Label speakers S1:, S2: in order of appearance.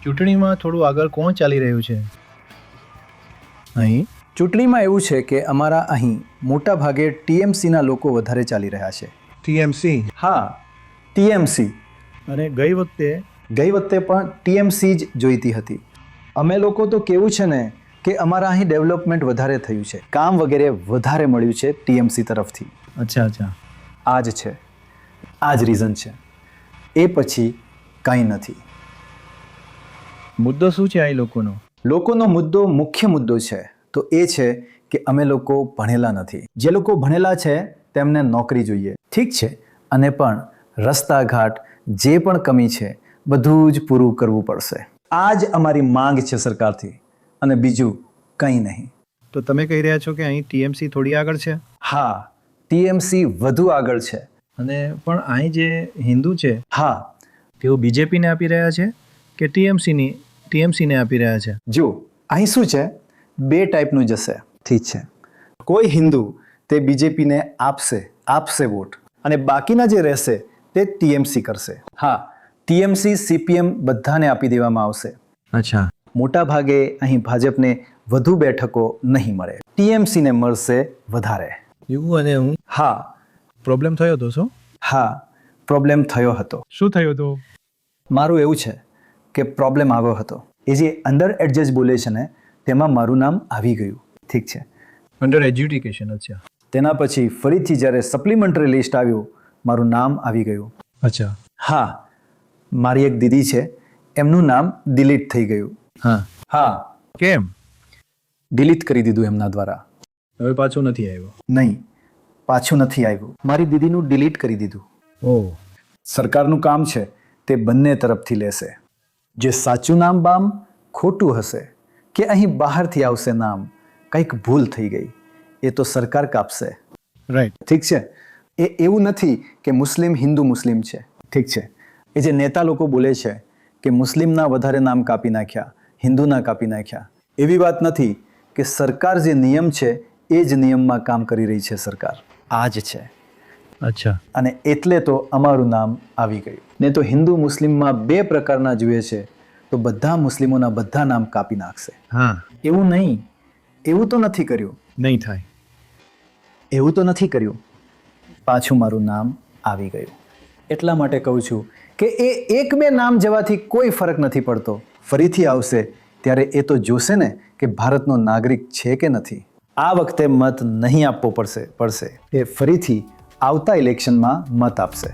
S1: ચૂંટણીમાં થોડું આગળ કોણ ચાલી રહ્યું છે અહીં?
S2: ચૂંટણીમાં એવું છે કે અમારા અહીં મોટા ભાગે ટીએમસીના લોકો વધારે ચાલી રહ્યા છે.
S1: ટીએમસી.
S2: હા, ટીએમસી.
S1: અને ગઈ વખતે
S2: ગઈ વખતે પણ ટીએમસી જ જોઈતી હતી. અમે લોકો તો કેવું છે ને કે અમારા અહીં ડેવલપમેન્ટ વધારે થયું છે, કામ વગેરે વધારે મળ્યું છે ટીએમસી તરફથી.
S1: અચ્છા.
S2: આ જ છે, આ જ રીઝન છે. એ પછી કંઈ નથી.
S1: મુદ્દો શું છે અહીં લોકોનો?
S2: લોકોનો મુદ્દો, મુખ્ય મુદ્દો છે તો એ છે કે અમે લોકો ભણેલા નથી. જે લોકો ભણેલા છે તેમને નોકરી જોઈએ. ઠીક છે, અને પણ રસ્તા ઘાટ જે પણ કમી છે બધું જ પૂરું કરવું પડશે. આ જ અમારી માંગ છે સરકારથી, અને બીજું કંઈ નહીં.
S1: તો તમે કહી રહ્યા છો કે અહીં ટીએમસી થોડી આગળ છે?
S2: હા, ટીએમસી વધુ આગળ છે.
S1: અને પણ અહીં જે હિન્દુ છે
S2: હા,
S1: તેઓ બીજેપીને આપી રહ્યા છે કે ટીએમસીને આપી રહ્યા છે?
S2: જો અહીં શું છે, બે ટાઈપનું જશે. ઠીક છે, કોઈ હિન્દુ તે બીજેપીને આપશે વોટ, અને બાકીના જે રહેશે તે ટીએમસી કરશે. હા, ટીએમસી સીપીએમ બધાને આપી દેવામાં આવશે.
S1: અચ્છા.
S2: મોટા ભાગે અહીં ભાજપને વધુ બેઠકો નહીં મળે, ટીએમસીને મળશે વધારે.
S1: એવું? અને હું
S2: હા,
S1: પ્રોબ્લેમ થયો હતો શું?
S2: હા, પ્રોબ્લેમ થયો હતો.
S1: શું થયું હતું?
S2: મારું એવું છે કે પ્રોબ્લેમ આવ્યો હતો. એ જે અંડર એડજસ્ટ બોલે છે ને તેમાં મારું નામ આવી ગયું. ઠીક છે.
S1: Under education. અચ્છા.
S2: તેના પછી ફરીથી જ્યારે સપ્લિમેન્ટરી લિસ્ટ આવ્યું મારું નામ આવી ગયું.
S1: અચ્છા.
S2: હા, મારી એક દીદી છે એમનું નામ ડિલીટ થઈ ગયું. હા,
S1: કેમ?
S2: ડિલીટ કરી દીધું એમના દ્વારા.
S1: હવે પાછું નથી આવ્યો?
S2: નહીં, પાછું નથી આવ્યું. મારી દીદીનું ડિલીટ કરી દીધું.
S1: ઓહ.
S2: સરકારનું કામ છે તે બંને તરફથી લેશે. જે સાચું નામ બામ ખોટું હશે કે અહીં બહારથી આવશે નામ, કંઈક ભૂલ થઈ ગઈ, એ તો સરકાર કાપશે.
S1: રાઈટ.
S2: ઠીક છે. એ એવું નથી કે મુસ્લિમ હિન્દુ મુસ્લિમ છે. ઠીક છે. એ જે નેતા લોકો બોલે છે કે મુસ્લિમના વધારે નામ કાપી નાખ્યા, હિન્દુના કાપી નાખ્યા, એવી વાત નથી. કે સરકાર જે નિયમ છે એ જ નિયમમાં કામ કરી રહી છે સરકાર. આ જ છે.
S1: અચ્છા.
S2: અને એટલે તો અમારું નામ આવી ગયું. ને તો હિન્દુ મુસ્લિમમાં બે પ્રકારના જુએ છે તો બધા મુસ્લિમોના બધા નામ કાપી નાખશે.
S1: હા.
S2: એવું નહીં, એવું તો નથી કર્યું.
S1: નહીં થાય.
S2: એવું તો નથી કર્યું. પાછું મારું નામ આવી ગયું. એટલા માટે કહું છું કે એ એક બે નામ જવાથી કોઈ ફરક નથી પડતો. ફરીથી આવશે ત્યારે એ તો જોશે ને કે ભારતનો નાગરિક છે કે નથી. આ વખતે મત નહીં આપવો પડશે. એ ફરીથી આવતા ઇલેક્શનમાં મત આપશે.